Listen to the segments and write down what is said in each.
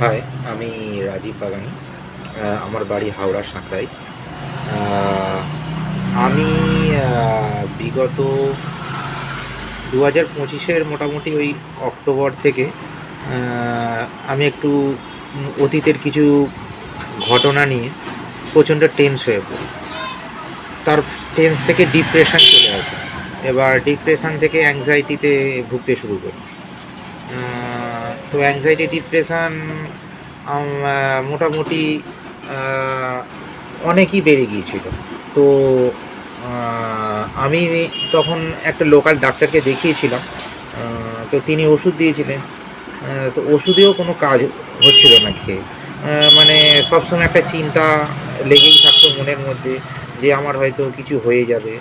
High, আমি রাজীব বাগানি। আমার বাড়ি হাওড়া সাঁকরাই। আমি বিগত 2025-এর মোটামুটি ওই অক্টোবর থেকে আমি একটু অতীতের কিছু ঘটনা নিয়ে প্রচণ্ড টেন্স হয়ে পড়ি। তার টেন্স থেকে ডিপ্রেশন চলে আসে। এবার ডিপ্রেশন থেকে অ্যাংজাইটিতে ভুগতে শুরু করি। তো অ্যাংজাইটি ডিপ্রেশান মোটামুটি অনেকই বেড়ে গিয়েছিল। তো আমি তখন একটা লোকাল ডাক্তারকে দেখিয়েছিলাম। তো তিনি ওষুধ দিয়েছিলেন। তো ওষুধেও কোনো কাজ হচ্ছিল না খেয়ে। মানে সবসময় একটা চিন্তা লেগেই থাকতো মনের মধ্যে যে আমার হয়তো কিছু হয়ে যাবে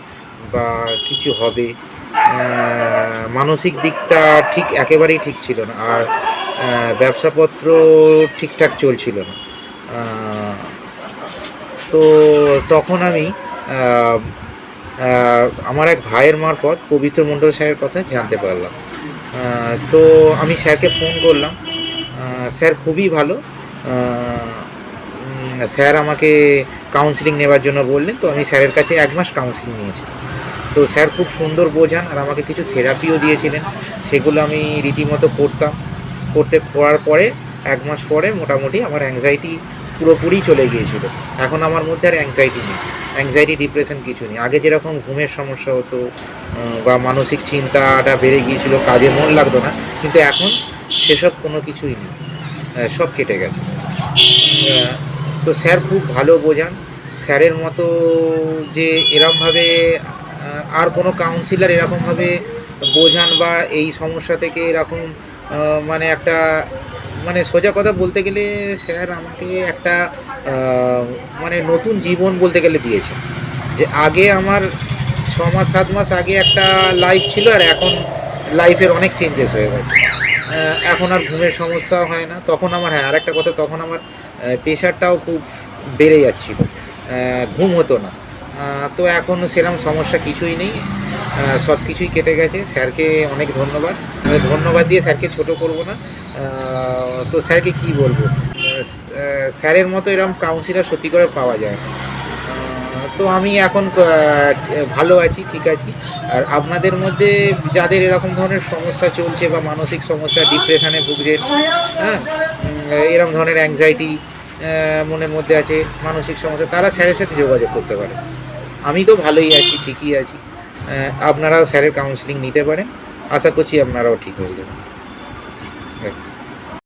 বা কিছু হবে। মানসিক দিকটা একেবারেই ঠিক ছিল না। আর ব্যবসাপত্র ঠিকঠাক চলছিল না। তো তখন আমি আমার এক ভাইয়ের মারফত পবিত্র মণ্ডল স্যারের কথা জানতে পারলাম। তো আমি স্যারকে ফোন করলাম। স্যার খুবই ভালো। স্যার আমাকে কাউন্সিলিং নেওয়ার জন্য বললেন। তো আমি স্যারের কাছে 1 মাস কাউন্সিলিং নিয়েছি। তো স্যার খুব সুন্দর বোঝান আর আমাকে কিছু থেরাপিও দিয়েছিলেন। সেগুলো আমি রীতিমতো করার পরে 1 মাস পরে মোটামুটি আমার অ্যাংজাইটি পুরোপুরি চলে গিয়েছিল। এখন আমার মধ্যে আর অ্যাংজাইটি নেই। অ্যাংজাইটি ডিপ্রেশন কিছু নেই। আগে যেরকম ঘুমের সমস্যা হতো বা মানসিক চিন্তাটা বেড়ে গিয়েছিল, কাজে মন লাগতো না, কিন্তু এখন সেসব কোনো কিছুই নেই। সব কেটে গেছে। তো স্যার খুব ভালো বোঝান। স্যারের মতো যে এরমভাবে আর কোনো কাউন্সিলর এরকমভাবে বোঝান বা এই সমস্যা থেকে এরকম মানে একটা, মানে সোজা কথা বলতে গেলে স্যার আমাকে একটা মানে নতুন জীবন বলতে গেলে দিয়েছে। যে আগে আমার 6 মাস 7 মাস আগে একটা লাইফ ছিল আর এখন লাইফের অনেক চেঞ্জেস হয়ে গেছে। এখন আর ঘুমের সমস্যা হয় না। তখন আমার, হ্যাঁ, আরেকটা কথা, তখন আমার প্রেশারটাও খুব বেড়ে যাচ্ছিল। ঘুম হতো না। তো এখন সেরকম সমস্যা কিছুই নেই। সব কিছুই কেটে গেছে। স্যারকে অনেক ধন্যবাদ। ধন্যবাদ দিয়ে স্যারকে ছোট করব না। তো স্যারকে কী বলবো, স্যারের মতো এরকম কাউন্সিলর সত্যি করে পাওয়া যায় না। তো আমি এখন ভালো আছি, ঠিক আছি। আর আপনাদের মধ্যে যাদের এরকম ধরনের সমস্যা চলছে বা মানসিক সমস্যা, ডিপ্রেশনে ভুগছে, হ্যাঁ, এরকম ধরনের অ্যাংজাইটি মনের মধ্যে আছে, মানসিক সমস্যা, তারা স্যারের সাথে যোগাযোগ করতে পারে। আমি তো ভালোই আছি, ঠিকই আছি। আপনারাও স্যারের কাউন্সিলিং নিতে পারেন। আশা করছি আপনারাও ঠিক হয়ে যাবেন।